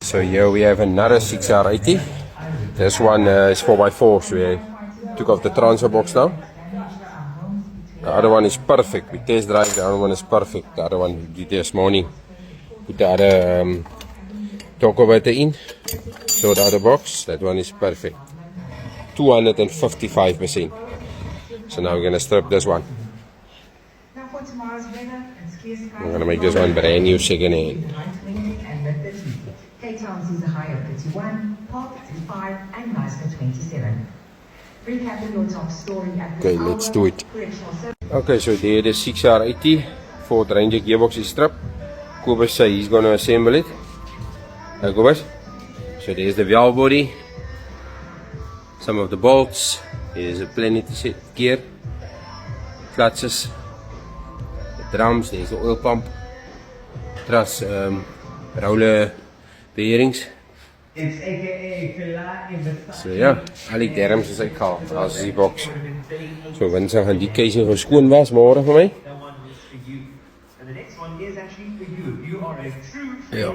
So here we have another 6R80. This one is 4x4, so we took off the transfer box now. The other one is perfect. We test drive, the other one is perfect. The other one we did this morning. Put the other taco butter in. So the other box, that one is perfect. 255%. So now we're going to strip this one. I'm going to make this one brand new second hand. K-Town sees a high of 31, Park 35, and Nice 27. Recapping your top story at this Okay, hour, let's do it. Okay, so there the 6R80 Ford Ranger gearbox is stripped. Kobus says he's going to assemble it. Kobus. So there's the valve body. Some of the bolts. There's a Planety set gear. Clutches. The drums. There's the oil pump. Truss roller bearings. So ja, al die terms is uitgehaal. As is die box. So Winston gaan die keise geskoon was môre vir my. Ja.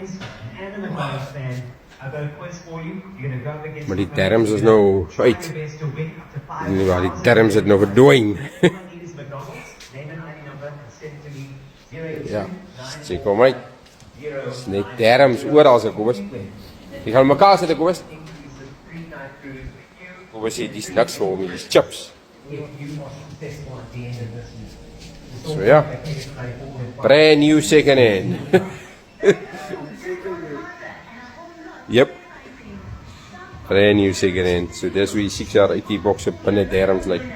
Maar die terms is nou uit. Die terms het nou verdwyn. Ja, sê kom uit. Net terms oral se Kobus. Jy gaan mekaar sit Kobus. Kobus sê dis niks vir hom, dis chips. So ja. Brand new second hand. Yep. Brand new second hand. So dis hoe die 6R80 box op binne terms lyk.